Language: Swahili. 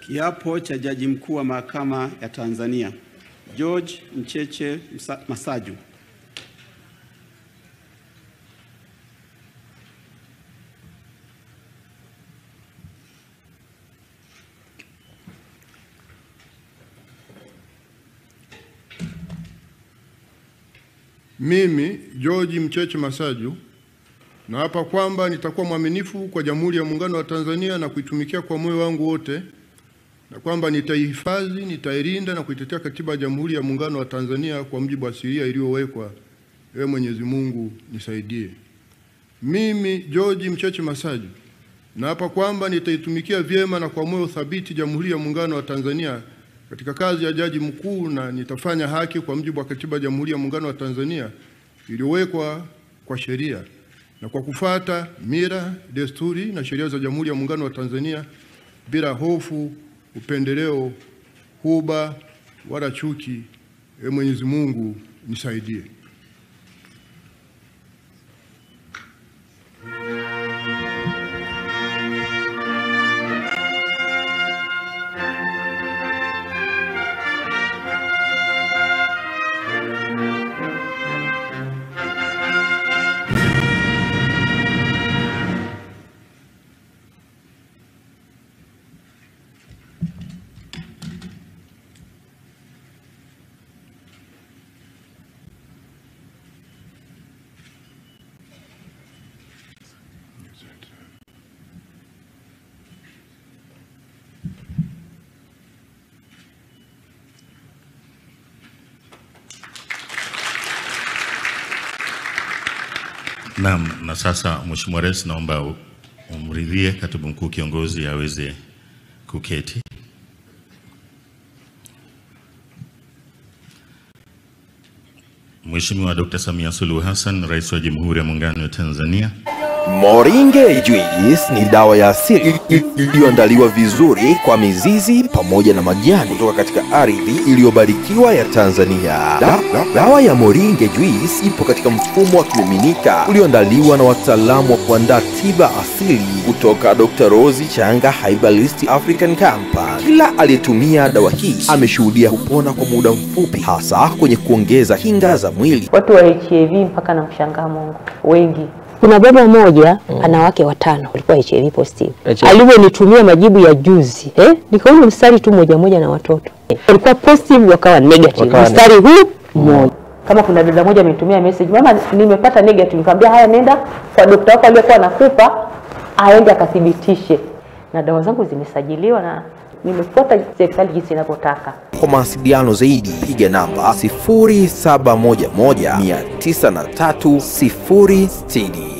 Kiapo cha Jaji Mkuu wa Mahakama ya Tanzania, George Mcheche Masaju. Mimi, George Mcheche Masaju, naapa kwamba nitakuwa mwaminifu kwa Jamhuri ya Muungano wa Tanzania na kuitumikia kwa moyo wangu wote, na kwamba nitaihifadhi, nitailinda na kuitetea Katiba ya Jamhuri ya Muungano wa Tanzania kwa mujibu wa sheria iliyowekwa. Ewe Mwenyezi Mungu nisaidie. Mimi, George Mcheche Masaju, naapa kwamba nitaitumikia vyema na kwa moyo thabiti Jamhuri ya Muungano wa Tanzania katika kazi ya Jaji Mkuu, na nitafanya haki kwa mujibu wa Katiba ya Jamhuri ya Muungano wa Tanzania iliyowekwa kwa sheria na kwa kufuata mila, desturi na sheria za Jamhuri ya Muungano wa Tanzania bila hofu, upendeleo, huba wala chuki. Mwenyezi Mungu nisaidie. Naam, na sasa Mheshimiwa Rais, naomba umridhie Katibu Mkuu Kiongozi aweze kuketi. Mheshimiwa Dr. Samia Suluhu Hassan, Rais wa Jamhuri ya Muungano wa Tanzania. Moringe Juice ni dawa ya asili iliyoandaliwa vizuri kwa mizizi pamoja na majani kutoka katika ardhi iliyobarikiwa ya Tanzania. Dawa ya Moringe Juice ipo katika mfumo wa kimiminika ulioandaliwa na wataalamu wa kuandaa tiba asili kutoka Dr. Rose Changa Herbalist African Company. Kila aliyetumia dawa hii ameshuhudia kupona kwa muda mfupi, hasa kwenye kuongeza kinga za mwili. Watu wa HIV mpaka na mshangaa Mungu wengi. Kuna baba mmoja ana wake 5 walikuwa HIV positive. Alivyonitumia majibu ya juzi, nikaona mstari tu moja na watoto. Walikuwa positive wakawa negative. Mstari huu mmoja. Kama kuna dada moja amenitumia message, mama nimepata negative, nikamwambia haya nenda kwa daktari wako aliyekuwa anakupa aende akathibitishe. Na dawa zangu zimesajiliwa na nimefuata serikali jinsi inavyotaka. Kwa mawasiliano zaidi piga namba 0711 903 060.